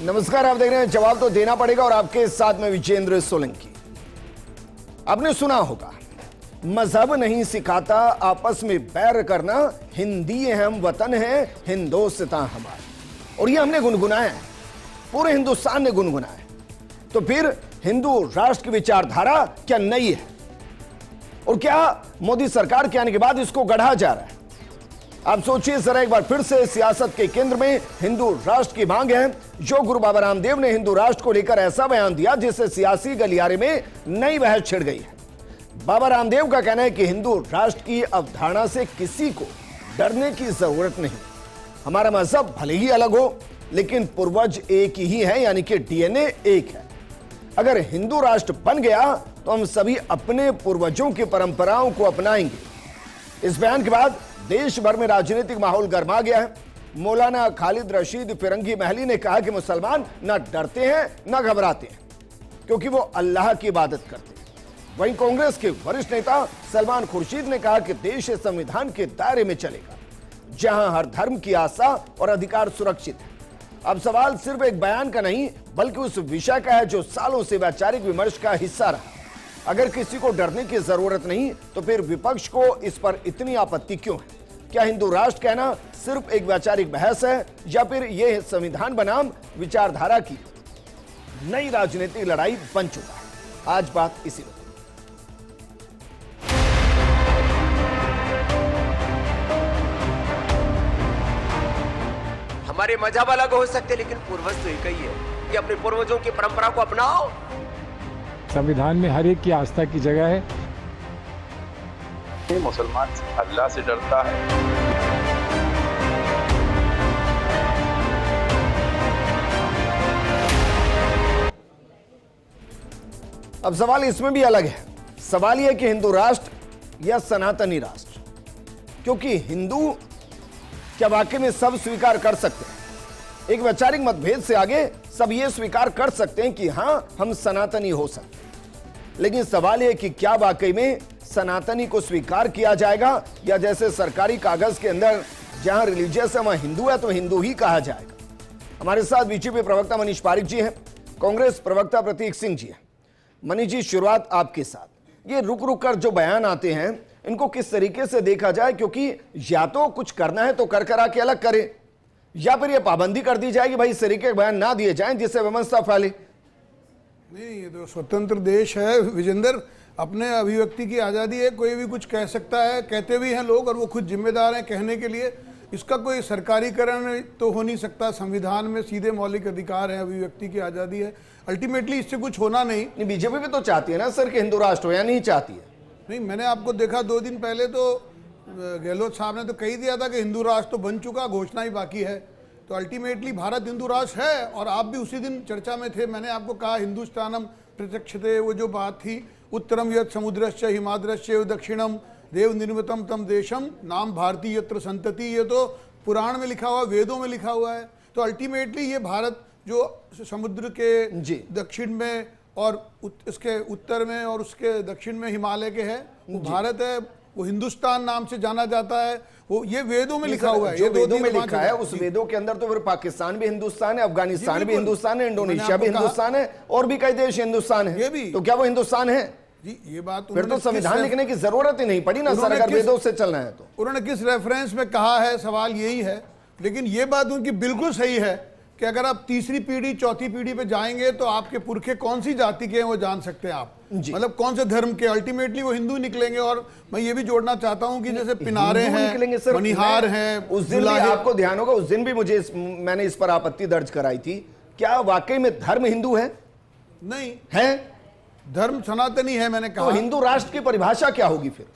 नमस्कार, आप देख रहे हैं जवाब तो देना पड़ेगा और आपके साथ में विजेंद्र सोलंकी। आपने सुना होगा, मजहब नहीं सिखाता आपस में बैर करना, हिंदी हम वतन है हिंदोस्तान हमारा। और ये हमने गुनगुनाया है, पूरे हिंदुस्तान ने गुनगुनाया है। तो फिर हिंदू राष्ट्र की विचारधारा क्या नई है और क्या मोदी सरकार के आने के बाद इसको गढ़ा जा रहा है? आप सोचिए जरा एक बार फिर से, सियासत के केंद्र में हिंदू राष्ट्र की मांग है। जो गुरु बाबा रामदेव ने हिंदू राष्ट्र को लेकर ऐसा बयान दिया जिससे सियासी गलियारे में नई बहस छिड़ गई है। बाबा रामदेव का कहना है कि हिंदू राष्ट्र की अवधारणा से किसी को डरने की जरूरत नहीं। हमारा मजहब भले ही अलग हो लेकिन पूर्वज एक ही है, यानी कि डीएनए एक है। अगर हिंदू राष्ट्र बन गया तो हम सभी अपने पूर्वजों की परंपराओं को अपनाएंगे। इस बयान के बाद देश भर में राजनीतिक माहौल गर्मा गया है। मौलाना खालिद रशीद फिरंगी महली ने कहा कि मुसलमान न डरते हैं न घबराते हैं क्योंकि वो अल्लाह की इबादत करते हैं। वहीं कांग्रेस के वरिष्ठ नेता सलमान खुर्शीद ने कहा कि देश संविधान के दायरे में चलेगा जहां हर धर्म की आस्था और अधिकार सुरक्षित है। अब सवाल सिर्फ एक बयान का नहीं बल्कि उस विषय का है जो सालों से वैचारिक विमर्श का हिस्सा रहा। अगर किसी को डरने की जरूरत नहीं तो फिर विपक्ष को इस पर इतनी आपत्ति क्यों है? क्या हिंदू राष्ट्र कहना सिर्फ एक वैचारिक बहस है या फिर यह संविधान बनाम विचारधारा की नई राजनीतिक लड़ाई बन चुका है? आज बात इसी में। हमारे मजहब अलग हो सकते लेकिन पूर्वज तो एक ही है कि अपने पूर्वजों की परंपरा को अपनाओ। संविधान में हर एक की आस्था की जगह है। मुसलमान अल्लाह से डरता है। अब सवाल इसमें भी अलग है। सवाल यह है कि हिंदू राष्ट्र या सनातनी राष्ट्र, क्योंकि हिंदू क्या वाकई में सब स्वीकार कर सकते हैं? एक वैचारिक मतभेद से आगे सब ये स्वीकार कर सकते हैं कि हां हम सनातनी हो सकते हैं, लेकिन सवाल यह कि क्या वाकई में सनातनी को स्वीकार किया जाएगा या जैसे सरकारी कागज के अंदर जहां रिलीजियस है वहां हिंदू है तो हिंदू ही कहा जाएगा। हमारे साथ बीजेपी प्रवक्ता मनीष पारिक जी हैं, कांग्रेस प्रवक्ता प्रतीक सिंह जी हैं। मनीष जी, शुरुआत आपके साथ। ये रुक रुक कर जो बयान आते हैं इनको किस तरीके से देखा जाए, क्योंकि या तो कुछ करना है तो कर करा के अलग करे या फिर ये पाबंदी कर दी जाएगी भाई इस तरीके के बयान ना दिए जाएं जिससे विमर्शता फैले। नहीं, ये तो स्वतंत्र देश है विजेंद्र, अपने अभिव्यक्ति की आज़ादी है, कोई भी कुछ कह सकता है, कहते भी हैं लोग और वो खुद जिम्मेदार हैं कहने के लिए। इसका कोई सरकारीकरण तो हो नहीं सकता। संविधान में सीधे मौलिक अधिकार है, अभिव्यक्ति की आज़ादी है। अल्टीमेटली इससे कुछ होना नहीं। बीजेपी भी तो चाहती है ना सर कि हिंदू राष्ट्र हो, या नहीं चाहती है? नहीं, मैंने आपको देखा 2 दिन पहले तो गहलोत साहब ने तो कही दिया था कि हिंदू राष्ट्र तो बन चुका, घोषणा ही बाकी है। तो अल्टीमेटली भारत हिंदू राष्ट्र है और आप भी उसी दिन चर्चा में थे। मैंने आपको कहा हिंदुस्तानम प्रत्यक्षते, वो जो बात थी, उत्तरम यत् समुद्रश्च हिमाद्रश्च दक्षिणम देव निर्मितम तम देशम नाम भारतीय यत्र संतति। ये तो पुराण में लिखा हुआ, वेदों में लिखा हुआ है। तो अल्टीमेटली ये भारत जो समुद्र के दक्षिण में और इसके उत्तर में और उसके दक्षिण में हिमालय के है, वो भारत है। वो हिंदुस्तान नाम से जाना जाता है। वो ये वेदों में लिखा हुआ है, जो वेदों में लिखा है उस वेदों के अंदर तो फिर पाकिस्तान भी हिंदुस्तान है, अफगानिस्तान भी हिंदुस्तान है, इंडोनेशिया भी हिंदुस्तान है और भी कई देश हिंदुस्तान है। ये भी तो क्या वो हिंदुस्तान है? जी, ये बात फिर तो संविधान लिखने की जरूरत ही नहीं पड़ी ना सर, अगर वेदों से चलना है तो। उन्होंने किस रेफरेंस में कहा है, सवाल यही है। लेकिन ये बात उनकी बिल्कुल सही है कि अगर आप तीसरी पीढ़ी चौथी पीढ़ी पे जाएंगे तो आपके पुरखे कौन सी जाति के हैं वो जान सकते हैं आप, मतलब कौन से धर्म के। अल्टीमेटली वो हिंदू निकलेंगे। और मैं ये भी जोड़ना चाहता हूं कि जैसे पिनारे हैं, मनिहार हैं, उस दिन भी आपको ध्यान होगा, उस दिन भी मैंने इस पर आपत्ति दर्ज कराई थी। क्या वाकई में धर्म हिंदू है? नहीं है, धर्म सनातनी है। मैंने कहा तो हिंदू राष्ट्र की परिभाषा क्या होगी फिर?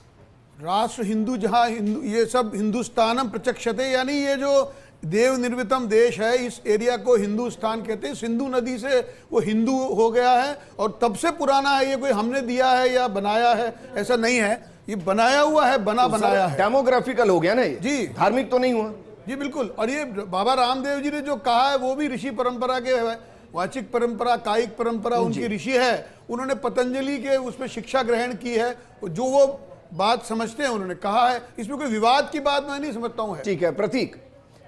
राष्ट्र हिंदू, जहां हिंदू, ये सब हिंदुस्तानम प्रत्यक्षते, यानी ये जो देव निर्मितम देश है इस एरिया को हिंदुस्तान कहते हैं। सिंधु नदी से वो हिंदू हो गया है और तब से पुराना है। ये कोई हमने दिया है या बनाया है ऐसा नहीं है, ये बनाया हुआ है, बनाया है। डेमोग्राफिकल हो गया ना ये जी, धार्मिक तो नहीं हुआ। जी बिल्कुल। और ये बाबा रामदेव जी ने जो कहा है वो भी ऋषि परंपरा के वाचिक परंपरा, कायिक परंपरा उनकी ऋषि है। उन्होंने पतंजलि के उसमें शिक्षा ग्रहण की है, जो वो बात समझते हैं उन्होंने कहा है। इसमें कोई विवाद की बात मैं नहीं समझता हूँ। ठीक है प्रतीक,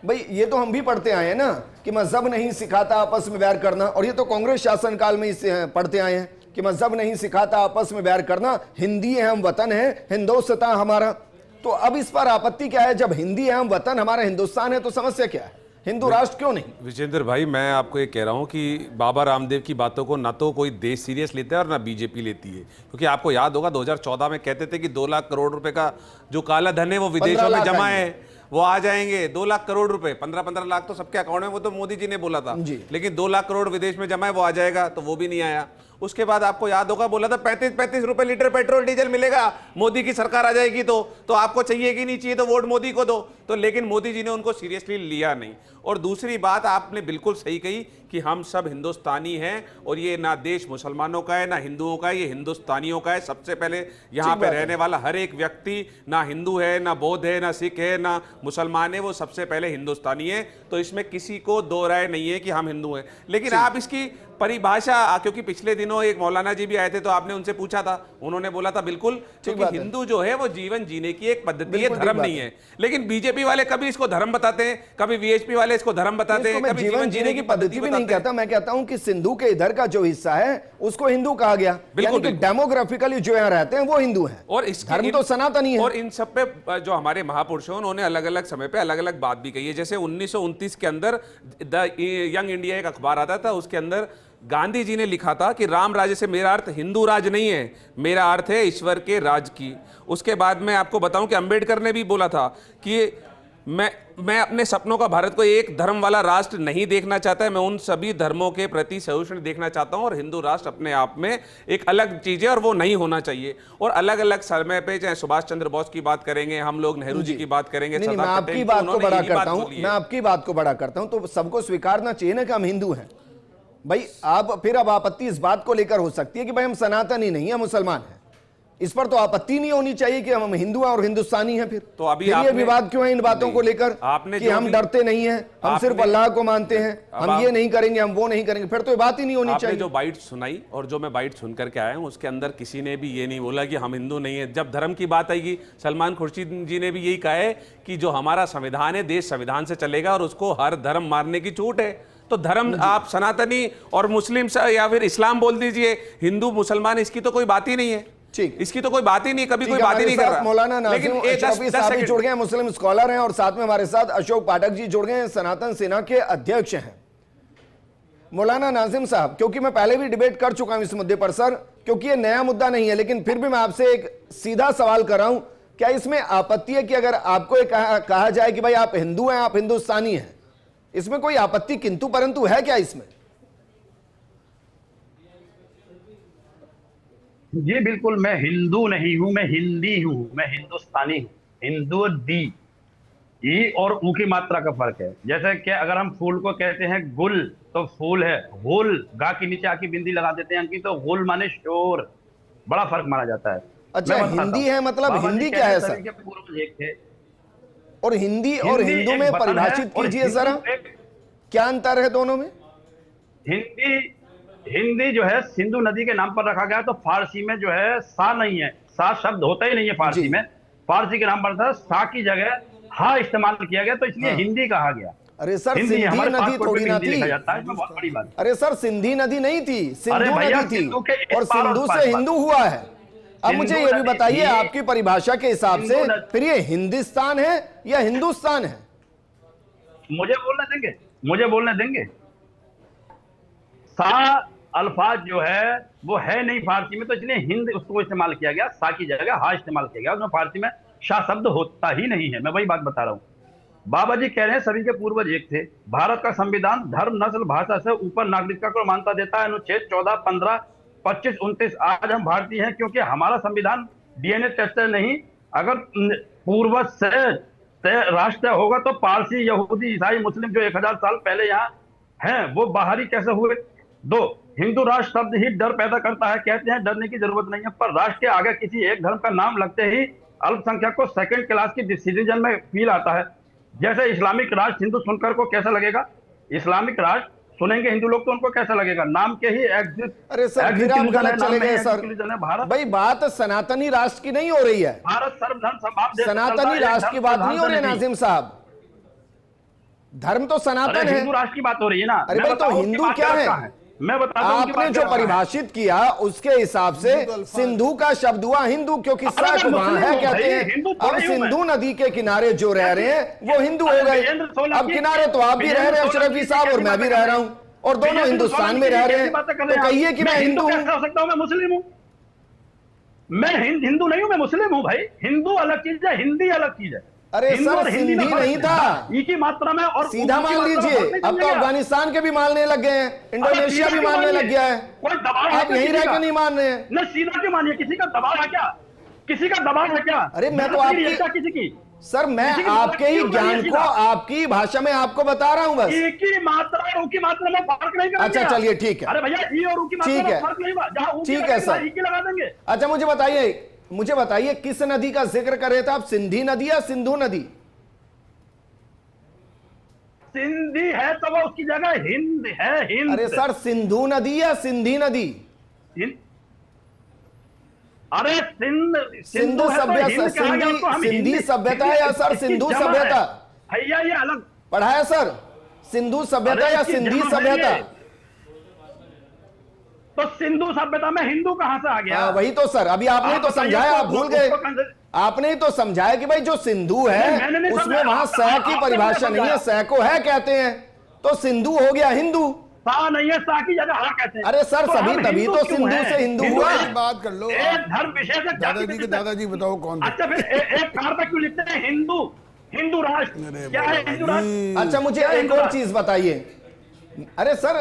भाई ये तो हम भी पढ़ते आए हैं ना कि मजहब नहीं सिखाता आपस में बैर करना, और ये तो कांग्रेस शासनकाल में इसे पढ़ते आए हैं कि मजहब नहीं सिखाता आपस में बैर करना, हिंदी है हम वतन है, हिंदुस्तान हमारा। तो अब इस पर आपत्ति क्या है? जब हिंदी है हम वतन हमारा हिंदुस्तान है तो समस्या क्या है? हिंदू राष्ट्र क्यों नहीं? विजेंद्र भाई, मैं आपको ये कह रहा हूँ कि बाबा रामदेव की बातों को ना तो कोई देश सीरियस लेता है और ना बीजेपी लेती है, क्योंकि आपको याद होगा 2014 में कहते थे कि 2 लाख करोड़ रुपए का जो काला धन है वो विदेशों में जमा है, वो आ जाएंगे 2 लाख करोड़ रुपए, 15-15 लाख तो सबके अकाउंट में, वो तो मोदी जी ने बोला था, लेकिन 2 लाख करोड़ विदेश में जमा है वो आ जाएगा, तो वो भी नहीं आया। उसके बाद आपको याद होगा बोला था 35-35 रुपए लीटर पेट्रोल डीजल मिलेगा, मोदी की सरकार आ जाएगी तो आपको चाहिए कि नहीं चाहिए तो वोट मोदी को दो, तो लेकिन मोदी जी ने उनको सीरियसली लिया नहीं। और दूसरी बात आपने बिल्कुल सही कही कि हम सब हिंदुस्तानी हैं और ये ना देश मुसलमानों का है ना हिंदुओं का है, ये हिंदुस्तानियों का है। सबसे पहले यहाँ पे रहने वाला हर एक व्यक्ति ना हिंदू है ना बौद्ध है ना सिख है ना मुसलमान है, वो सबसे पहले हिंदुस्तानी है। तो इसमें किसी को दो राय नहीं है कि हम हिंदू हैं। लेकिन आप इसकी परिभाषा, क्योंकि पिछले दिनों एक मौलाना जी भी आए थे तो आपने उनसे पूछा था, उन्होंने बोला था बिल्कुल, क्योंकि हिंदू जो है वो जीवन जीने की एक पद्धति है, धर्म नहीं है। लेकिन बीजेपी वाले कभी इसको धर्म बताते हैं, कभी वीएचपी वाले इसको धर्म बताते हैं, कभी जीवन जीने की पद्धति भी नहीं कहता। मैं कहता हूं कि सिंधु के इधर का जो हिस्सा है उसको हिंदू कहा गया, यानी कि डेमोग्राफिकली जो यहाँ रहते हैं वो हिंदू हैं और धर्म तो सनातनी है। और इन सब पे जो हमारे महापुरुष हैं उन्होंने अलग अलग समय पे अलग अलग बात भी कही है। जैसे 1929 के अंदर द यंग इंडिया एक अखबार आता था, उसके अंदर गांधी जी ने लिखा था कि राम राज्य से मेरा अर्थ हिंदू राज नहीं है, मेरा अर्थ है ईश्वर के राज की। उसके बाद मैं आपको बताऊं कि अंबेडकर ने भी बोला था कि मैं अपने सपनों का भारत को एक धर्म वाला राष्ट्र नहीं देखना चाहता है, मैं उन सभी धर्मों के प्रति सहिष्णु देखना चाहता हूं और हिंदू राष्ट्र अपने आप में एक अलग चीज है और वो नहीं होना चाहिए। और अलग अलग समय पे चाहे सुभाष चंद्र बोस की बात करेंगे, हम लोग नेहरू जी की बात करेंगे, मैं आपकी बात को बड़ा करता हूं, मैं आपकी बात को बड़ा करता हूं, तो सबको स्वीकारना चाहिए ना कि हम हिंदू हैं। भाई आप फिर अब आपत्ति इस बात को लेकर हो सकती है कि भाई हम सनातनी नहीं है, मुसलमान हैं, इस पर तो आपत्ति नहीं होनी चाहिए कि हम हिंदू हैं और हिंदुस्तानी हैं। फिर तो अभी ये विवाद क्यों है इन बातों को लेकर कि हम डरते नहीं हैं, हम सिर्फ अल्लाह को मानते हैं, हम ये नहीं करेंगे, हम वो नहीं करेंगे, फिर तो ये बात ही नहीं होनी चाहिए। जो बाइट सुनाई और जो मैं बाइट सुन करके आया हूं उसके अंदर किसी ने भी ये नहीं बोला कि हम हिंदू नहीं है। जब धर्म की बात आएगी, सलमान खुर्शीद जी ने भी यही कहा है कि जो हमारा संविधान है देश संविधान से चलेगा और उसको हर धर्म मारने की छूट है। तो धर्म आप सनातनी और मुस्लिम या फिर इस्लाम बोल दीजिए, हिंदू मुसलमान, इसकी तो कोई बात ही नहीं है। ठीक, इसकी तो कोई बात ही नहीं, कभी कोई बात ही नहीं कर रहा। मौलाना नाज़िम साहब भी जुड़ गए हैं, मुस्लिम स्कॉलर हैं, और साथ में हमारे साथ अशोक पाठक जी जुड़ गए हैं, सनातन सेना के अध्यक्ष हैं। मौलाना नाज़िम साहब, क्योंकि मैं पहले भी डिबेट कर चुका हूं इस मुद्दे पर सर, क्योंकि ये नया मुद्दा नहीं है, लेकिन फिर भी मैं आपसे एक सीधा सवाल कर रहा हूं, क्या इसमें आपत्ति है कि अगर आपको कहा जाए कि भाई आप हिंदू हैं, आप हिंदुस्तानी हैं, इसमें कोई आपत्ति किंतु परंतु है क्या इसमें? जी बिल्कुल, मैं हिंदू नहीं हूं, मैं हिंदी हूं, मैं हिंदुस्तानी हूं। हिंदू दी ई और ऊ की मात्रा का फर्क है। जैसे कि अगर हम फूल को कहते हैं गुल तो फूल है, गुल गा के नीचे आकी बिंदी लगा देते हैं अंकित, तो गुल माने शोर, बड़ा फर्क माना जाता है। अच्छा, हिंदी है मतलब हिंदी क्या है सर? और हिंदी और हिंदू में परिभाषित कीजिए जरा, क्या अंतर है दोनों में? हिंदी जो है सिंधु नदी के नाम पर रखा गया, तो फारसी में जो है सा नहीं है, सा शब्द होता ही नहीं है फारसी में, फारसी के नाम पर था, सा की जगह हा इस्तेमाल किया गया, तो इसलिए हिंदी कहा गया। अरे सर सिंधी नदी थोड़ी ना थी, बहुत बड़ी बात। अरे सर सिंधी नदी नहीं थी, सिंधु नदी थी, और सिंधु से हिंदू हुआ है। अब मुझे ये भी बताइए आपकी परिभाषा के हिसाब से फिर ये हिंदुस्तान है या हिंदुस्तान है? मुझे बोलने देंगे। सा अल्फाज जो है वो है नहीं फारसी में, तो इसलिए हिंद उसको इस्तेमाल किया गया, सा की जगह हा इस्तेमाल किया गया। उसमें फारसी में शाह शब्द होता ही नहीं है। मैं वही बात बता रहा हूँ। बाबा जी कह रहे हैं सभी के पूर्वज एक थे। भारत का संविधान धर्म, नस्ल, भाषा से ऊपर नागरिकता को मान्यता देता है। अनुच्छेद 14, 15, 25, 29। आज हम भारतीय हैं क्योंकि हमारा संविधान डीएनए टेस्ट नहीं। अगर पूर्वज से राष्ट्र होगा तो पारसी, यहूदी, ईसाई, मुस्लिम जो 1000 साल पहले यहाँ हैं वो बाहरी कैसे हुए? 2, हिंदू राष्ट्र शब्द ही डर पैदा करता है। कहते हैं डरने की जरूरत नहीं है, पर राष्ट्र के आगे किसी एक धर्म का नाम लगते ही अल्पसंख्यक को सेकंड क्लास की डिसीजन में फील आता है। जैसे इस्लामिक राष्ट्र हिंदू सुनकर को कैसा लगेगा? इस्लामिक राष्ट्र सुनेंगे हिंदू लोग तो उनको कैसा लगेगा? नाम के ही एग्जिस्ट। अरे सर फिर आप गलत चले गए सर। भाई बात सनातनी राष्ट्र की नहीं हो रही है, भारत सर्वधर्म समभाव देश, सनातनी राष्ट्र की बात नहीं हो रही है नाज़िम साहब। धर्म तो सनातन है। हिंदू राष्ट्र की बात हो रही है ना। अरे भाई, तो हिंदू क्या है? मैं बताता हूं आपने जो परिभाषित किया उसके हिसाब से सिंधु का शब्द हुआ हिंदू, क्योंकि सैक वहां है कहते हैं। अब सिंधु नदी के किनारे जो रह रहे हैं वो हिंदू हो गए। अब किनारे तो आप भी रह रहे हैं अशरफी साहब, और मैं भी रह रहा हूं, और दोनों हिंदुस्तान में रह रहे हैं। तो कहिए कि मैं हिंदू हूं। हो सकता हूं मैं मुस्लिम हूं? मैं हिंदू नहीं हूं, मैं मुस्लिम हूं भाई। हिंदू अलग चीज है, हिंदी अलग चीज है। अरे सर, सिंधी नहीं था, ई की मात्रा में, और सीधा मान लीजिए। अब तो अफगानिस्तान के भी मानने लग गए हैं, इंडोनेशिया भी मानने लग गया है। कोई दबाव है? आप यहीं रह के नहीं मान रहे हैं। न सीधा क्यों मानिए? किसी का दबाव है क्या? किसी का दबाव है क्या? अरे मैं तो आपकी, किसी की सर मैं आपके ही ज्ञान को आपकी भाषा में आपको बता रहा हूं बस। ई की मात्रा और ऊ की मात्रा में फर्क नहीं करेंगे। अच्छा चलिए ठीक है। अरे भैया, ई और ऊ की मात्रा में फर्क नहीं हुआ। जहां ऊ ठीक है सर, ई की लगा देंगे। अच्छा मुझे बताइए किस नदी का जिक्र कर रहे थे आप? सिंधी नदी या सिंधु नदी? सिंधी है तो वो उसकी जगह हिंद है, हिंद। अरे सर, सिंधु नदी या सिंधी नदी? अरे सिंधु सभ्यता, सिंधी सभ्यता या सर सिंधु सभ्यता? भैया ये अलग पढ़ा है सर, सिंधु सभ्यता या सिंधी सभ्यता? तो सिंधु सभ्यता में हिंदू कहां से आ गया? वही तो सर, अभी आपने तो समझाया, आप भूल गए। आपने तो समझाया कि भाई जो सिंधु है उसमें वहां सह की परिभाषा नहीं है, सह को है कहते हैं, तो सिंधु हो गया हिंदू। सा नहीं है, सा की जगह हा कहते हैं। अरे सर, सभी तभी तो सिंधु से हिंदू हुआ। बात कर लो एक धर्म विशेष। दादाजी बताओ कौन? अच्छा फिर एक कार पर क्यों लिखते हैं हिंदू? हिंदू राष्ट्र क्या है हिंदू राष्ट्र? अच्छा मुझे एक और चीज बताइए। अरे सर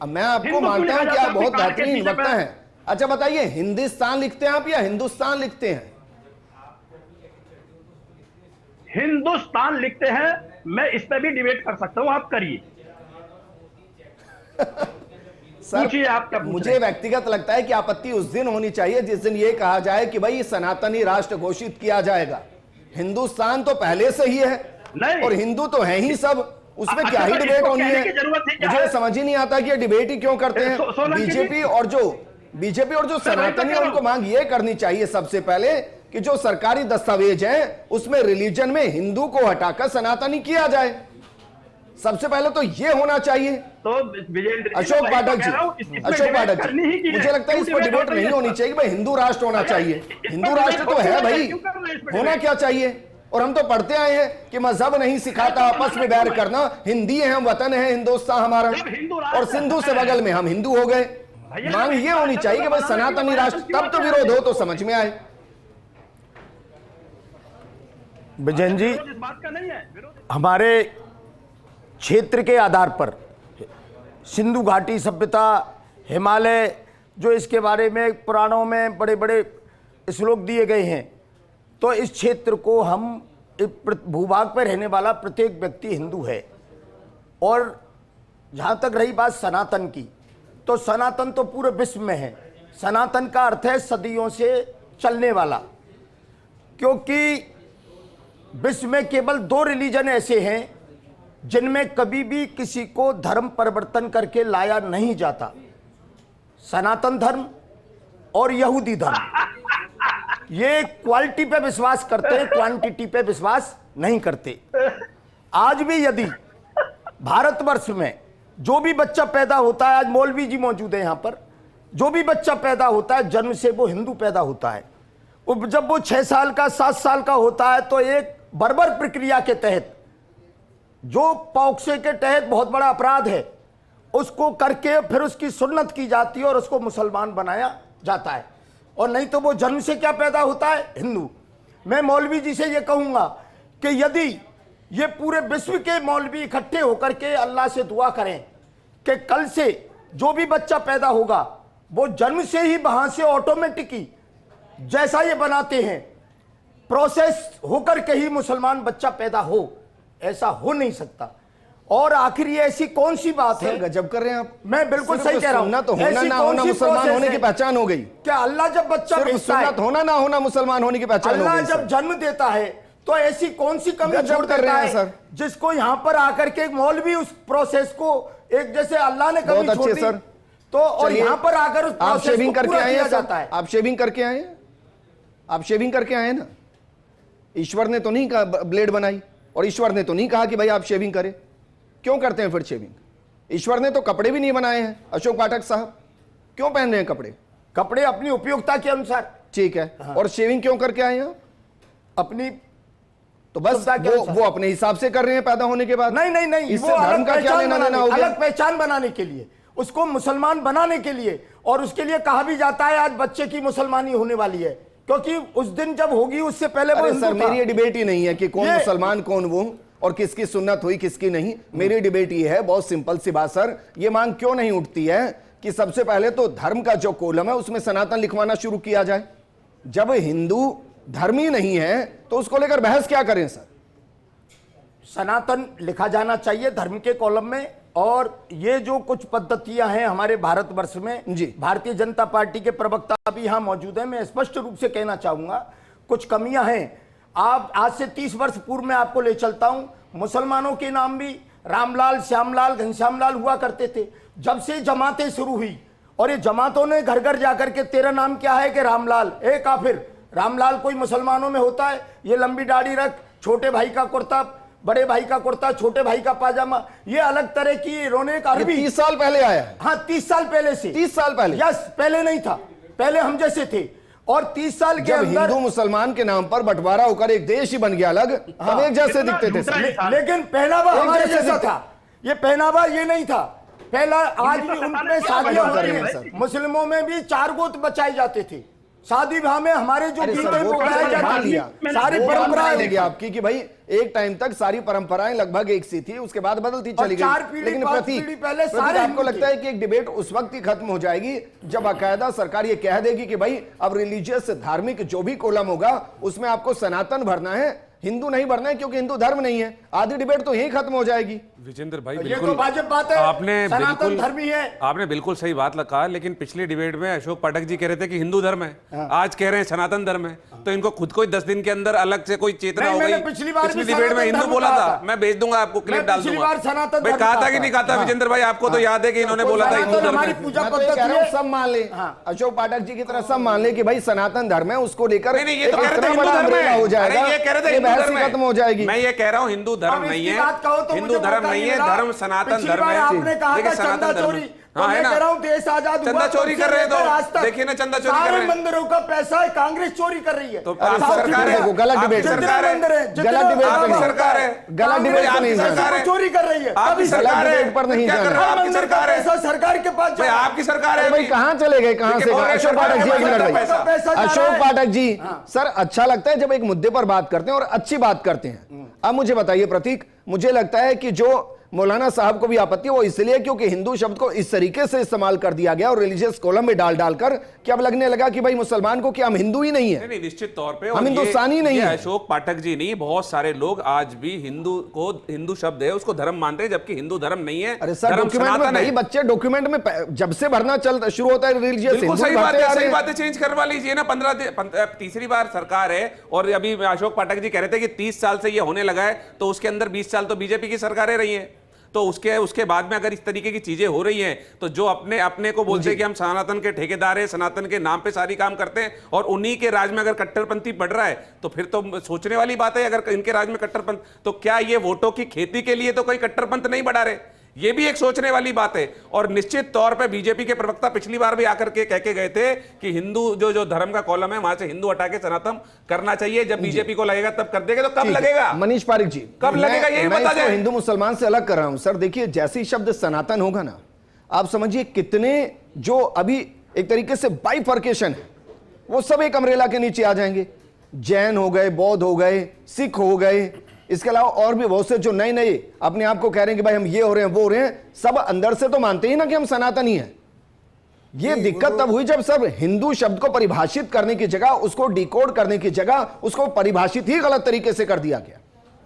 मैं आपको मानता हूं कि आप बहुत बेहतरीन वक्ता हैं। अच्छा बताइए, हिंदुस्तान लिखते हैं आप या हिंदुस्तान लिखते हैं? हिंदुस्तान लिखते हैं। मैं इस पे भी डिबेट कर सकता हूं, आप करिए। सर आप मुझे व्यक्तिगत लगता है कि आपत्ति उस दिन होनी चाहिए जिस दिन यह कहा जाए कि भाई सनातनी राष्ट्र घोषित किया जाएगा। हिंदुस्तान तो पहले से ही है और हिंदू तो है ही सब, उसमें क्या ही डिबेट होनी है? मुझे समझ ही नहीं आता कि ये डिबेट ही क्यों करते हैं। बीजेपी और जो सनातनी, उनको मांग ये करनी चाहिए सबसे पहले कि जो सरकारी दस्तावेज हैं उसमें रिलीजन में हिंदू को हटाकर सनातनी किया जाए। सबसे पहले तो ये होना चाहिए। तो अशोक पाठक जी, मुझे लगता है इस पर डिबेट नहीं होनी चाहिए कि भाई हिंदू राष्ट्र होना चाहिए। हिंदू राष्ट्र तो है भाई, होना क्या चाहिए? और हम तो पढ़ते आए हैं कि मजहब नहीं सिखाता आपस में बैर करना, हिंदी है हम, वतन है हिंदुस्तान हमारा, और सिंधु से बगल में हम हिंदू हो गए। मांग ये होनी चाहिए कि भाई सनातनी राष्ट्र, तब तो विरोध हो तो समझ में आए। बिजन जी, हमारे क्षेत्र के आधार पर सिंधु घाटी सभ्यता, हिमालय, जो इसके बारे में पुराणों में बड़े बड़े श्लोक दिए गए हैं, तो इस क्षेत्र को हम भूभाग पर रहने वाला प्रत्येक व्यक्ति हिंदू है। और जहाँ तक रही बात सनातन की, तो सनातन तो पूरे विश्व में है। सनातन का अर्थ है सदियों से चलने वाला, क्योंकि विश्व में केवल 2 रिलीजन ऐसे हैं जिनमें कभी भी किसी को धर्म परिवर्तन करके लाया नहीं जाता, सनातन धर्म और यहूदी धर्म। ये क्वालिटी पे विश्वास करते हैं, क्वांटिटी पे विश्वास नहीं करते। आज भी यदि भारतवर्ष में जो भी बच्चा पैदा होता है, आज मौलवी जी मौजूद है यहाँ पर, जो भी बच्चा पैदा होता है जन्म से वो हिंदू पैदा होता है। जब वो 6 साल का 7 साल का होता है तो एक बर्बर प्रक्रिया के तहत, जो पॉक्सो के तहत बहुत बड़ा अपराध है, उसको करके फिर उसकी सुन्नत की जाती है और उसको मुसलमान बनाया जाता है। और नहीं तो वो जन्म से क्या पैदा होता है, हिंदू। मैं मौलवी जी से ये कहूँगा कि यदि ये पूरे विश्व के मौलवी इकट्ठे होकर के अल्लाह से दुआ करें कि कल से जो भी बच्चा पैदा होगा वो जन्म से ही वहाँ से ऑटोमेटिकली जैसा ये बनाते हैं प्रोसेस होकर के ही मुसलमान बच्चा पैदा हो, ऐसा हो नहीं सकता। और आखिर ये ऐसी कौन सी बात है? गजब कर रहे हैं आप। मैं बिल्कुल सही कह रहा हूं। तो होना ना होना मुसलमान होने की पहचान हो गई क्या? अल्लाह जब बच्चा भेजता है, होना ना होना मुसलमान होने की पहचान हो गई। अल्लाह जब जन्म देता है तो ऐसी कौन सी कमी छोड़ देता है सर, जिसको यहाँ पर आकर के मौलवी उस प्रोसेस को एक जैसे अल्लाह ने कमी छोड़ दी, तो और यहाँ पर आकर उस आप शेविंग करके आए हैं जाता है। आप शेविंग करके आए हैं, आप शेविंग करके आए ना। ईश्वर ने तो नहीं कहा ब्लेड बनाई, और ईश्वर ने तो नहीं कहा कि भाई आप शेविंग करें। क्यों करते हैं फिर शेविंग? ईश्वर ने तो कपड़े भी नहीं बनाए हैं अशोक पाठक साहब, क्यों पहन रहे हैं कपड़े? कपड़े अपनी उपयोगिता के अनुसार। ठीक है, और शेविंग क्यों करके आए हैं? अपनी तो बस वो अपने हिसाब से कर रहे हैं पैदा होने के बाद। नहीं नहीं नहीं, इससे धर्म का क्या लेना देना हो गया? अलग पहचान बनाने के लिए, उसको मुसलमान बनाने के लिए, और उसके लिए कहा भी जाता है आज बच्चे की मुसलमानी होने वाली है, क्योंकि उस दिन जब होगी उससे पहले वो सर मेरी ये डिबेट ही नहीं है कि कौन मुसलमान कौन वो और किसकी सुन्नत हुई किसकी नहीं। मेरी डिबेट ये है, बहुत सिंपल सी बात सर, ये मांग क्यों नहीं उठती है कि सबसे पहले तो धर्म का जो कॉलम है उसमें सनातन लिखवाना शुरू किया जाए। जब हिंदू धर्म ही नहीं है तो उसको लेकर बहस क्या करें सर? सनातन लिखा जाना चाहिए धर्म के कॉलम में। और ये जो कुछ पद्धतियां हैं हमारे भारतवर्ष में, जी भारतीय जनता पार्टी के प्रवक्ता भी यहां मौजूद हैं, मैं स्पष्ट रूप से कहना चाहूंगा कुछ कमियां हैं। आप आज से 30 वर्ष पूर्व में आपको ले चलता हूं, मुसलमानों के नाम भी रामलाल, श्यामलाल, घनश्यामलाल हुआ करते थे। जब से जमातें शुरू हुई और ये जमातों ने घर घर जाकर के तेरा नाम क्या है कि रामलाल, ए काफिर, रामलाल कोई मुसलमानों में होता है? ये लंबी दाढ़ी रख, छोटे भाई का कुर्ता, बड़े भाई का कुर्ता, छोटे भाई का पाजामा, ये अलग तरह की रोनेक अरबी 30 साल पहले आया है। हाँ 30 साल पहले से। 30 साल पहले? यस, पहले नहीं था, पहले हम जैसे थे। और 30 साल के जब अंदर हिंदू मुसलमान के नाम पर बंटवारा होकर एक देश ही बन गया अलग, तब एक जैसे दिखते थे सर। लेकिन पहनावा हमारे जैसा था, ये पहनावा ये नहीं था पहला। आज भी उनमें शादियां हो रही हैं, मुस्लिमों में भी 4 गोत्र बचाए जाते थे शादी ब्याह में, हमारे जो गीतें गाई जाती थी, सारी परंपराएं आपकी कि भाई एक टाइम तक सारी परंपराएं लगभग एक सी थी, उसके बाद बदलती चली गई। लेकिन प्रतीक आपको लगता है कि एक डिबेट उस वक्त ही खत्म हो जाएगी जब बाकायदा सरकार ये कह देगी कि भाई अब रिलीजियस धार्मिक जो भी कॉलम होगा उसमें आपको सनातन भरना है, हिंदू नहीं भरना है क्योंकि हिंदू धर्म नहीं है? आधी डिबेट तो यही खत्म हो जाएगी। विजेंद्र भाई ये बिल्कुल तो वाजिब बात है, सनातन धर्मी है। आपने बिल्कुल सही बात कहा, लेकिन पिछली डिबेट में अशोक पाठक जी कह रहे थे कि हिंदू धर्म है, आज कह रहे हैं सनातन धर्म है। तो इनको खुद को 10 दिन के अंदर अलग से कोई चेतना हो गई। पिछली डिबेट में हिंदू बोला था, मैं भेज दूंगा आपको, क्लिप डाल दूंगा। भाई कहा था कि नहीं कहा था विजेंद्र भाई? आपको तो याद है कि इन्होंने बोला था हिंदू धर्म है। सब मान ले, अशोक पाठक जी की तरह सब मान ले कि भाई सनातन धर्म है, उसको लेकर ये तो कह रहे थे हिंदू धर्म है हो जाएगा, ये कह रहे थे हिंदू धर्म खत्म हो जाएगी। मैं ये कह रहा हूँ हिंदू धर्म नहीं है, हिंदू धर्म नहीं है, धर्म सनातन धर्म है। आपने कहा था चंदा चोरी, हाँ है ना, देश आजाद हुआ, चंदा चोरी कर रहे हैं तो देखिए ना, चंदा चोरी कर रहे हैं। मंदिरों का पैसा है कांग्रेस चोरी कर रही है। तो सरकार है, गलत डिबेट सरकार है, गलत डिबेट पर सरकार है, गलत डिबेट पर नहीं, सरकार चोरी कर रही है। आपकी सरकार है पर नहीं, आपकी सरकार है, सरकार के पास आपकी सरकार है। भाई कहाँ चले गए, कहाँ से? अशोक पाठक जी, अशोक पाठक जी सर, अच्छा लगता है जब एक मुद्दे पर बात करते हैं और अच्छी बात करते हैं। अब मुझे बताइए प्रतीक, मुझे लगता है कि जो मौलाना साहब को भी आपत्ति है वो इसलिए क्योंकि हिंदू शब्द को इस तरीके से इस्तेमाल कर दिया गया और रिलीजियस कॉलम में डाल डालकर कि अब लगने लगा कि भाई मुसलमान को क्या हम हिंदू ही नहीं है? नहीं, निश्चित तौर पे हम हिंदुस्तानी नहीं है। अशोक पाठक जी नहीं, बहुत सारे लोग आज भी हिंदू को, हिंदू शब्द है उसको धर्म मानते हैं, जबकि हिंदू धर्म नहीं है। अरे सर, डॉक्यूमेंट में भाई बच्चे डॉक्यूमेंट में जब से भरना चल शुरू होता है रिलीजियस, सही बात है, चेंज करवा लीजिए ना। 15 बार सरकार है और अभी अशोक पाठक जी कह रहे थे कि 30 साल से ये होने लगा है, तो उसके अंदर 20 साल तो बीजेपी की सरकारें रही हैं। तो उसके बाद में अगर इस तरीके की चीजें हो रही हैं तो जो अपने को बोलते हैं कि हम सनातन के ठेकेदार हैं, सनातन के नाम पे सारी काम करते हैं, और उन्हीं के राज में अगर कट्टरपंथी बढ़ रहा है तो फिर तो सोचने वाली बात है। अगर इनके राज में कट्टरपंथ, तो क्या ये वोटों की खेती के लिए तो कोई कट्टरपंथ नहीं बढ़ा रहे? ये भी एक सोचने वाली बात है। और निश्चित तौर पे बीजेपी के प्रवक्ता पिछली बार भी आकर के कह के गए थे कि हिंदू जो धर्म का कॉलम है वहां से हिंदू हटा के सनातन करना चाहिए। जब बीजेपी को लगेगा तब कर देगा, तो कब लगेगा? मनीष पारिक जी, कब लगेगा ये बता जाए। हिंदू मुसलमान से अलग कर रहा हूं सर। देखिए, जैसे ही शब्द सनातन होगा ना, आप समझिए कितने जो अभी एक तरीके से बाइफर्केशन है वो सब एक अम्ब्रेला के नीचे आ जाएंगे। जैन हो गए, बौद्ध हो गए, सिख हो गए, इसके अलावा और भी बहुत से जो नए नए अपने आप को कह रहे हैं कि भाई हम ये हो रहे हैं वो हो रहे हैं, सब अंदर से तो मानते ही ना कि हम सनातनी हैं। ये दिक्कत तब हुई जब सब हिंदू शब्द को परिभाषित करने की जगह, उसको डिकोड करने की जगह, उसको परिभाषित ही गलत तरीके से कर दिया गया।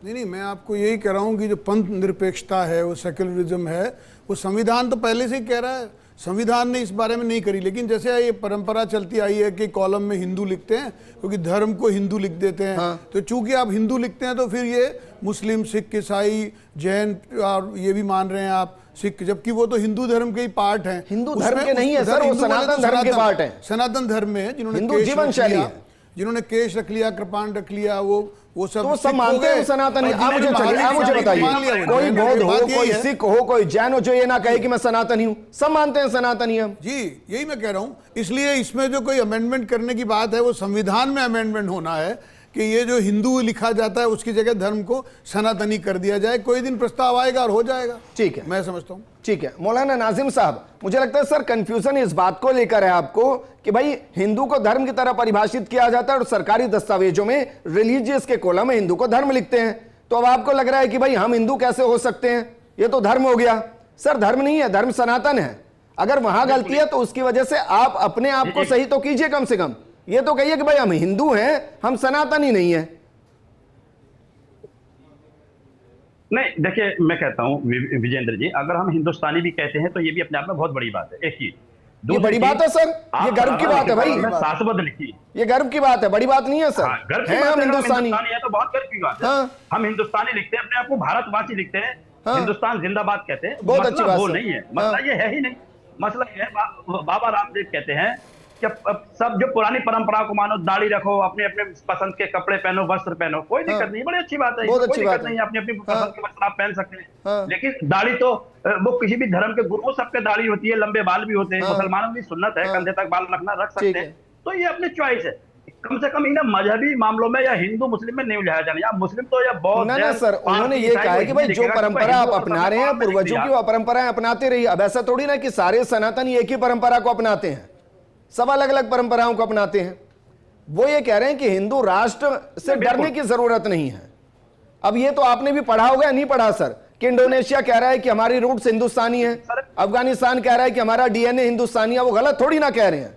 नहीं, मैं आपको यही कह रहा हूं कि जो पंथ निरपेक्षता है, वो सेक्युलरिज्म है, वो संविधान तो पहले से ही कह रहा है, संविधान ने इस बारे में नहीं करी। लेकिन जैसे ये परंपरा चलती आई है कि कॉलम में हिंदू लिखते हैं क्योंकि धर्म को हिंदू लिख देते हैं। तो चूंकि आप हिंदू लिखते हैं तो फिर ये मुस्लिम, सिख, ईसाई, जैन और ये भी मान रहे हैं आप सिख, जबकि वो तो हिंदू धर्म के ही पार्ट हैं। हिंदू धर्म के नहीं है सर, वो सनातन धर्म के पार्ट हैं। सनातन धर्म में जिन्होंने हिंदू जीवन शैली है, जिन्होंने केश रख लिया, कृपाण रख लिया, वो सब तो सब मानते हैं सनातनी। आप मुझे चलिए, आप मुझे बताइए, कोई बौद्ध हो, कोई सिख हो, कोई जैन हो, जो ये ना कहे कि मैं सनातनी हूं, सब मानते हैं सनातनी हम। जी, यही मैं कह रहा हूं। इसलिए इसमें जो कोई अमेंडमेंट करने की बात है वो संविधान में अमेंडमेंट होना है कि ये जो हिंदू लिखा जाता है उसकी जगह धर्म को सनातनी कर दिया जाए। कोई दिन प्रस्ताव आएगा और हो जाएगा। ठीक है, मैं समझता हूं। ठीक है मौलाना नाजिम साहब, मुझे लगता है सर कंफ्यूजन इस बात को लेकर है आपको कि भाई हिंदू को धर्म की तरह परिभाषित किया जाता है और सरकारी दस्तावेजों में रिलीजियस के कॉलम में हिंदू को धर्म लिखते हैं। तो अब आपको लग रहा है कि भाई हम हिंदू कैसे हो सकते हैं, ये तो धर्म हो गया। सर धर्म नहीं है, धर्म सनातन है। अगर वहां गलती है तो उसकी वजह से आप अपने आप को सही तो कीजिए, कम से कम ये तो कहिए कि भाई हम हिंदू हैं, हम सनातनी नहीं है। नहीं, देखिए मैं कहता हूं विजेंद्र जी, अगर हम हिंदुस्तानी भी कहते हैं तो ये भी अपने आप में बहुत बड़ी बात है। एक चीज, ये बड़ी बात है सर, ये गर्व की बात है भाई, शाश्वत लिखी, ये गर्व की बात है, बड़ी बात नहीं है सर। है हम हिंदुस्तानी है तो बहुत गर्व की बात है। हम हिंदुस्तानी लिखते हैं, अपने आप को भारतवासी लिखते हैं, हिंदुस्तान जिंदाबाद कहते हैं। बहुत अच्छी बात। वो नहीं है मसला, ये है ही नहीं। मसला ये है, बाबा रामदेव कहते हैं कि सब जो पुरानी परंपरा को मानो, दाढ़ी रखो, अपने अपने पसंद के कपड़े पहनो, वस्त्र पहनो, कोई दिक्कत नहीं, बड़ी अच्छी बात है, बहुत कोई अच्छी दिक्कत बात नहीं है, अपनी अपनी पसंद के वस्त्र आप पहन सकते हैं। हाँ। लेकिन दाढ़ी तो वो किसी भी धर्म के गुरुओं सबके दाढ़ी होती है, लंबे बाल भी होते हैं, मुसलमानों की सुन्नत है कंधे तक बाल रखना, रख सकते हैं, तो ये अपनी चॉइस है। कम से कम इन मजहबी मामलों में या हिंदू मुस्लिम में नहीं उलझाया जाना, या मुस्लिम तो या बौद्ध। ना सर, उन्होंने ये कहा है कि भाई जो परंपरा आप अपना रहे हैं, पूर्वजों की वो परंपराएं अपनाते रहिए। अब ऐसा थोड़ी ना कि सारे सनातनी एक ही परंपरा को अपनाते हैं, सब अलग अलग परंपराओं को अपनाते हैं। वो ये कह रहे हैं कि हिंदू राष्ट्र से डरने की जरूरत नहीं है। अब ये तो आपने भी पढ़ा होगा, नहीं पढ़ा सर, कि इंडोनेशिया कह रहा है कि हमारी रूट्स हिंदुस्तानी है, अफगानिस्तान कह रहा है कि हमारा डीएनए हिंदुस्तानी है। वो गलत थोड़ी ना कह रहे हैं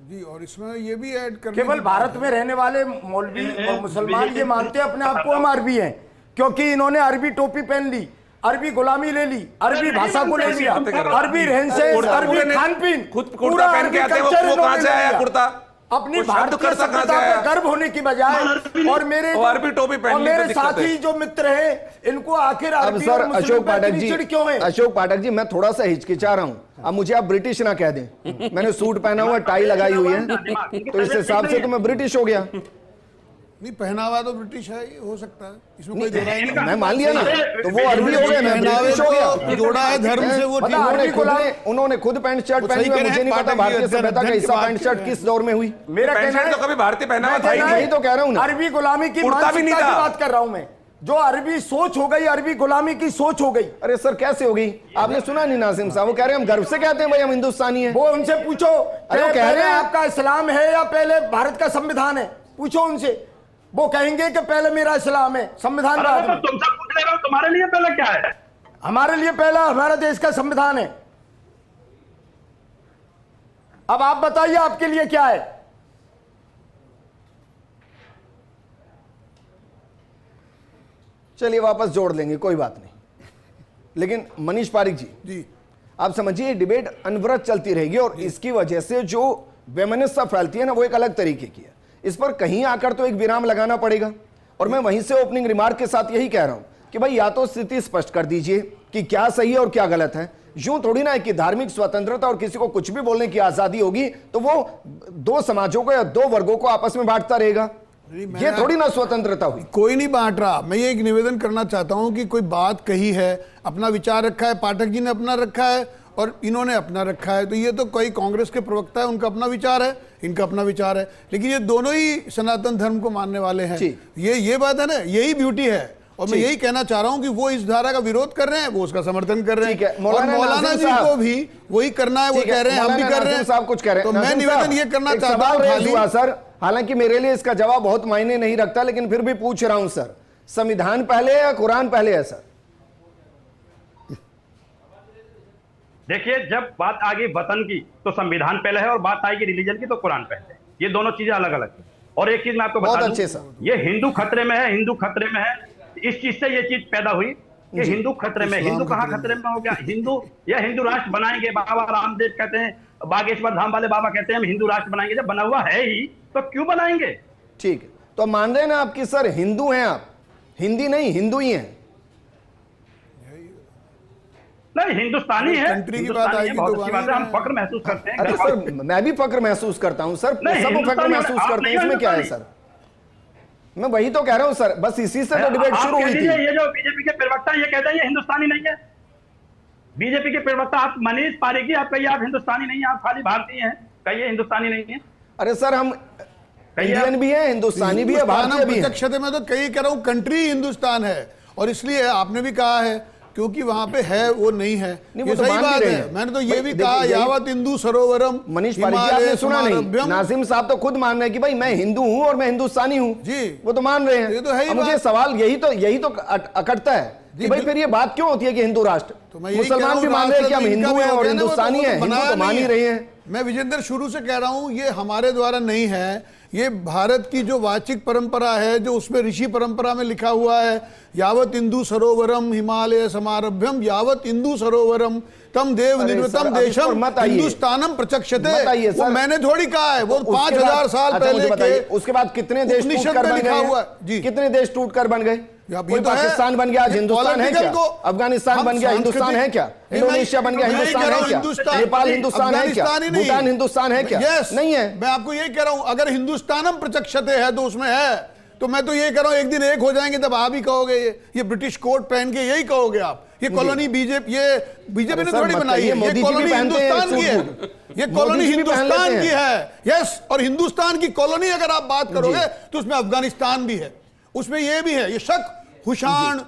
जी। और इसमें ये भी ऐड कर, केवल भारत में रहने वाले मौलवी और मुसलमान ये मानते हैं अपने आप को हम अरबी हैं, क्योंकि इन्होंने अरबी टोपी पहन ली, अरबी गुलामी ले ली, अरबी भाषा को ले लिया, अरबी रहन सहन, अरबी खान पीन, कुर्ता पहन के आते हैं, वो कहां से आया कुर्ता? अपनी भारतीय सभ्यता पे गर्व होने की बजाय और मेरे अरबी टोपी पहन ली, मेरे साथी जो मित्र हैं इनको आखिर अब सर अशोक पाठक जी, क्यों है? अशोक पाठक जी, मैं थोड़ा सा हिचकिचा रहा हूं। अब मुझे आप ब्रिटिश ना कह दें, मैंने सूट पहना हुआ, टाई लगाई हुई है, तो इस हिसाब से तो मैं ब्रिटिश हो गया। नहीं, पहनावा तो ब्रिटिश है, ये हो सकता है, इसमें कोई जोड़ा ही नहीं। मैं मान लिया ना, तो वो अरबी हो गए, मैं ब्रिटिश हो गया। जोड़ा है धर्म से, वो उन्होंने खुद पैंट शर्ट पहनी है, मुझे नहीं पता भारतीय सभ्यता का हिस्सा पैंट शर्ट किस दौर में हुई। मेरा कहना है तो कभी भारतीय पहना हुआ था ही नहीं, तो कह रहा हूं ना, अरबी गुलामी की मानसिकता की बात कर रहा हूं मैं, जो अरबी सोच हो गई, अरबी गुलामी की सोच हो गई। अरे सर कैसे हो गई? आपने सुना नहीं नाजिम साहब, वो कह रहे हैं हम गर्व से कहते हैं भाई हम हिंदुस्तानी हैं। वो उनसे पूछो, अरे कह रहे हैं आपका इस्लाम है या पहले भारत का संविधान है, पूछो उनसे, वो कहेंगे कि पहले मेरा इस्लाम है, संविधान बाद में। तुमसे पूछ ले रहा हूं, तुम्हारे लिए पहला क्या है? हमारे लिए पहला हमारा देश का संविधान है। अब आप बताइए आपके लिए क्या है? चलिए वापस जोड़ लेंगे, कोई बात नहीं। लेकिन मनीष पारिक जी, आप समझिए डिबेट अनवरत चलती रहेगी और इसकी वजह से जो वेमनस्ता फैलती है ना, वो एक अलग तरीके की है। इस पर कहीं आकर तो एक विराम लगाना पड़ेगा। और मैं वहीं से ओपनिंग रिमार्क के साथ यही कह रहा हूं कि भाई या तो स्थिति स्पष्ट कर दीजिए कि क्या सही है और क्या गलत है। यूं थोड़ी ना है कि धार्मिक स्वतंत्रता और किसी को कुछ भी बोलने की आजादी होगी तो वो दो समाजों को या दो वर्गों को आपस में बांटता रहेगा। ये थोड़ी ना स्वतंत्रता हुई। कोई नहीं बांट रहा। मैं ये एक निवेदन करना चाहता हूं कि कोई बात कही है, अपना विचार रखा है, पाठक जी ने अपना रखा है और इन्होंने अपना रखा है, तो ये तो कोई कांग्रेस के प्रवक्ता है, उनका अपना विचार है, इनका अपना विचार है, लेकिन ये दोनों ही सनातन धर्म को मानने वाले हैं। ये बात है ना, यही ब्यूटी है। और मैं यही कहना चाह रहा हूं कि वो इस धारा का विरोध कर रहे हैं, वो उसका समर्थन कर रहे हैं, और मौलाना जी को भी वही करना है, वो कह रहे हैं, हम भी कर रहे हैं, साहब कुछ कह रहे हैं। तो मैं निवेदन ये करना चाहता हूं सर, हालांकि मेरे लिए इसका जवाब बहुत मायने नहीं रखता, लेकिन फिर भी पूछ रहा हूं सर, संविधान पहले या कुरान पहले है सर? देखिए, जब बात आ गई वतन की तो संविधान पहले है और बात आएगी रिलीजन की तो कुरान पहले है। ये दोनों चीजें अलग अलग है। और एक चीज मैं आपको बता दूं, ये हिंदू खतरे में है, हिंदू खतरे में है। इस चीज से ये चीज पैदा हुई कि हिंदू खतरे में। हिंदू कहां खतरे में हो गया? हिंदू या हिंदू राष्ट्र बनाएंगे, बाबा रामदेव कहते हैं, बागेश्वर धाम वाले बाबा कहते हैं हम हिंदू राष्ट्र बनाएंगे। जब बना हुआ है ही तो क्यों बनाएंगे? ठीक है, तो मान रहे हैं ना आपकी सर हिंदू हैं आप, हिंदी नहीं हिंदू ही हैं। नहीं, नहीं, हिंदुस्तानी है, कंट्री की बात आएगी बहुत तो अच्छी बात है, हम फक्र महसूस करते हैं। अरे सर, मैं भी फक्र महसूस करता हूं सर, नहीं, सब फक्र हिंदुस्तानी महसूस आप करते हैं, नहीं इसमें क्या है हिंदुस्तानी। सर? मैं वही तो कह रहा हूं सर, बस इसी से तो डिबेट आप शुरू कह हुई दीजिए, थी। ये जो बीजेपी के प्रवक्ता ये कहते हैं ये हिंदुस्तानी नहीं है। बीजेपी के प्रवक्ता आप मनीष पारेखी, आप कहिए आप हिंदुस्तानी नहीं है, आप खाली भारतीय हैं, कहिए हिंदुस्तानी नहीं है। अरे सर, हम इंडियन भी हैं, हिंदुस्तानी भी है, भारतीय भी है। प्रत्यक्षते में तो कई कह रहा हूँ कंट्री हिंदुस्तान है, और इसलिए आपने भी कहा है क्योंकि वहां पे है वो नहीं है, नहीं, वो ये तो सही मान भी बात रहे है। हैं। मैंने तो ये भाई, भी देखिए, कहा यही- यावत हिंदू सरोवरम मनीष पारेखी जी, हिमालय आपने सुना नहीं? समारभ्यम। नाजिम साहब तो खुद मान रहे हैं कि भाई मैं हिंदू हूं और मैं हिंदुस्तानी हूं जी। वो तो मान रहे हैं। ये तो है ही अब मुझे बात। सवाल यही तो अकड़ता है कि जी, भाई फिर ये बात क्यों होती है कि हिंदू राष्ट्र, तो मैं यही कह रहा मुसलमान हूं, भी मान रहे हैं कि हम राष्ट्र हिंदू इनका हैं भी हो और गया ना, वो हिंदुस्तानी तो हैं, हिंदू बनाया तो मान नहीं ही है। रहे हैं। मैं विजेंद्र शुरू से कह रहा हूं ये हमारे द्वारा नहीं है, ये भारत की जो वाचिक परंपरा है, जो उसमें ऋषि परंपरा में लिखा हुआ है, यावत इंदु सरोवरम हिमालय समारभ्यम यावत इंदु सरोवरम तम देव अरे निर्मितम सर, अब इस पर देशम मत आइए। हिंदुस्तानम प्रचक्षते। मत आइए वो सर। मैंने थोड़ी कहा है, वो तो उसके 5000 बाद- साल अच्छा, मुझे पहले बताइए, के उसके बाद कितने देश उपनिषद टूटकर में बन लिखा गए हुआ हैं? है। जी। कितने देश टूटकर बन गए? अब कोई ये तो है, पाकिस्तान बन गया, आज ये हिंदुस्तान है क्या? political को अफगानिस्तान हम बन गया, हिंदुस्तान है क्या? सांस्कृतिक- इंडोनेशिया बन गया, मैं यही हिंदुस्तान कह रहा है हूं, क्या? हिंदुस्तान- नेपाल हिंदुस्तान है क्या? अफगानिस्तान ही नहीं। भूटान हिंदुस्तान है क्या? यस, नहीं है। मैं आपको यही कह रहा हूं, अगर हिंदुस्तानम प्रचक्षते है तो उसमें है, तो मैं तो ये कह रहा हूं एक दिन एक हो जाएंगे तब आप ही कहोगे ये ब्रिटिश कोट पहन के यही कहोगे आप। ये कॉलोनी बीजेपी बीजेपी ने सर, थोड़ी मत बनाई कहिए, है, मोदी ये जी भी कॉलोनी पहनते हैं हिंदुस्तान की है, सूट। ये मोदी कॉलोनी जी भी पहन हिंदुस्तान लेते की हैं। है। यस, और हिंदुस्तान की कॉलोनी अगर आप बात करोगे तो उसमें अफगानिस्तान भी है, उसमें ये भी है, ये शक हुशान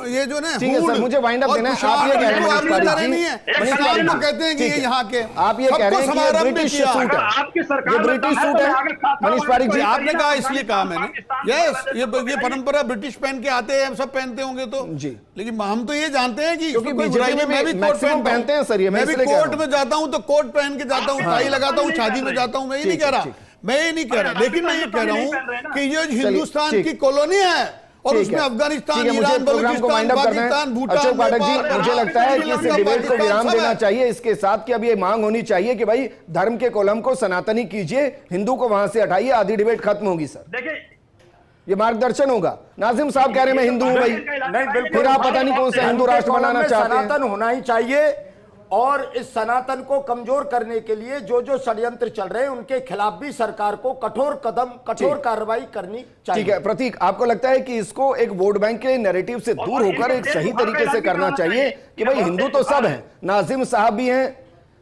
ये जो ना ठीक है सर, मुझे वाइंड अप देना है। आप ये कह रहे हैं मनीष पारेख जी, मनीष पारेख तो जी, कहते हैं कि ठीक ये है। यहाँ के आप ये कह रहे हैं कि ये ब्रिटिश सूट है, आपकी सरकार ये ब्रिटिश बताए सूट तो है। मैं आगे खाता हूं, मनीष पारेख जी, आपने कहा इसलिए कहा मैंने। पाकिस्तान, यस, बांग्लादेश, ये परंपरा ब्रिटिश पहन के आते हैं, हम सब पहनते होंगे तो जी। लेकिन हम तो ये जानते हैं कि क्योंकि इसमें कोई बीजेपी बुराई नहीं। में मैं भी कोट मैक्सिमम पहनते हैं सर, ये मैं मैं भी इसलिए कह रहा कोर्ट हूं। में जाता हूं तो कोट पहन के जाता हूं, टाई लगाता हूं, शादी में जाता हूं, मैं ये नहीं ठीक कह है, रहा, ठीक। मैं ये नहीं कह रहा, लेकिन मैं ये कह रहा हूं कि ये हिंदुस्तान ठीक। की कॉलोनी है और ठीक उसमें है। अफगानिस्तान, ठीक है, मुझे ईरान, प्रोग्राम को बलूचिस्तान, वाइंड अप करना पाकिस्तान, है। भूटान, अशोक पाठक जी, नेपाल, मुझे लगता है कि इस श्रीलंका, डिबेट को विराम पाकिस्तान देना सब है। चाहिए। इसके साथ कि अब ये मांग होनी चाहिए कि भाई धर्म के कॉलम को सनातनी कीजिए, हिंदू को वहां से हटाइए, आधी डिबेट खत्म होगी सर। देखिए ये मार्गदर्शन होगा। नाजिम साहब कह रहे हैं मैं हिंदू हूं भाई, नहीं, बिल्कुल। फिर आप पता नहीं कौन सा हिंदू राष्ट्र बनाना चाहते हैं। सनातन होना ही चाहिए, और इस सनातन को कमजोर करने के लिए जो जो षड्यंत्र चल रहे हैं उनके खिलाफ भी सरकार को कठोर कार्रवाई करनी चाहिए। ठीक है प्रतीक, आपको लगता है कि इसको एक वोट बैंक के नैरेटिव से दूर होकर एक सही तरीके से करना चाहिए कि भाई हिंदू तो सब हैं, नाजिम साहब भी हैं,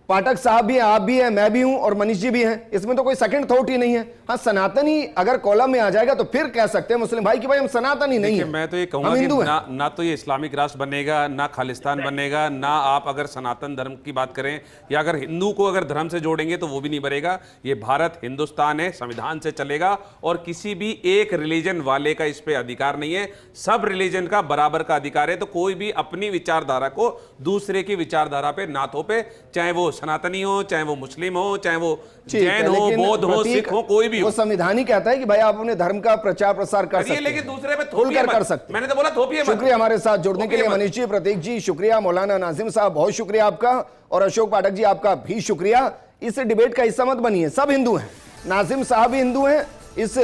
पाठक साहब भी हैं, आप भी हैं, मैं भी हूं और मनीष जी भी हैं, इसमें तो कोई सेकंड थॉट ही नहीं है। हाँ, सनातन ही अगर कॉलम में आ जाएगा तो फिर कह सकते हैं मुस्लिम भाई कि भाई हम सनातन ही नहीं देखिए, है, मैं तो ये हम कहूंगा कि हिंदू हैं। ना तो ये इस्लामिक राष्ट्र बनेगा, ना खालिस्तान बनेगा, ना आप अगर सनातन धर्म की बात करें या अगर हिंदू को अगर धर्म से जोड़ेंगे तो वो भी नहीं बनेगा। ये भारत हिंदुस्तान है, संविधान से चलेगा और किसी भी एक रिलीजन वाले का इस पे अधिकार नहीं है। सब रिलीजन का बराबर का अधिकार है। तो कोई भी अपनी विचारधारा को दूसरे की विचारधारा पे ना थोपे, चाहे वो सनातनी हो, चाहे वो मुस्लिम हो, चाहे वो जैन हो, बौद्ध हो, सिख हो, कोई भी वो हो। संविधान ही कहता है कि भाई आप अपने धर्म का प्रचार प्रसार कर सकते हैं, लेकिन दूसरे पे खुलकर थोपिए कर मत। सकते हैं। मैंने तो बोला थोपिए मत। शुक्रिया हमारे साथ जुड़ने के लिए थोपिए मत। मनीष जी, प्रतीक जी शुक्रिया, मौलाना नाजिम साहब बहुत शुक्रिया आपका, और अशोक पाठक जी आपका भी शुक्रिया। इस डिबेट का हिस्सा मत बनिए, सब हिंदू हैं, नाजिम साहब भी हिंदू हैं, इस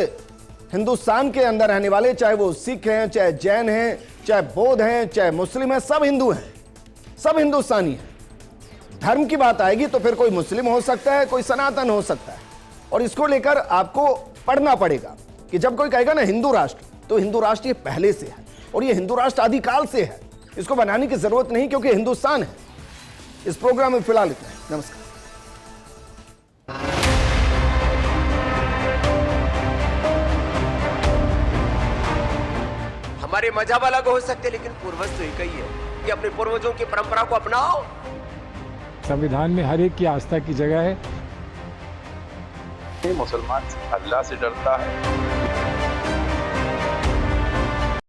हिंदुस्तान के अंदर रहने वाले, चाहे वो सिख हैं, चाहे जैन हैं, चाहे बौद्ध हैं, चाहे मुस्लिम हैं, सब हिंदू हैं, सब हिंदुस्तानी हैं। धर्म की बात आएगी तो फिर कोई मुस्लिम हो सकता है, कोई सनातन हो सकता है, और इसको लेकर आपको पढ़ना पड़ेगा कि जब कोई कहेगा ना हिंदू राष्ट्र, तो हिंदू राष्ट्र ये पहले से है और ये हिंदू राष्ट्र आदिकाल से है, इसको बनाने की जरूरत नहीं क्योंकि हिंदुस्तान है। इस प्रोग्राम में फिलहाल इतना है, नमस्कार। हमारे मजहब अलग हो सकते लेकिन पूर्वज तो एक ही है कि अपने पूर्वजों की परंपरा को अपनाओ। संविधान में हर एक की आस्था की जगह है। मुसलमान अल्लाह से डरता है।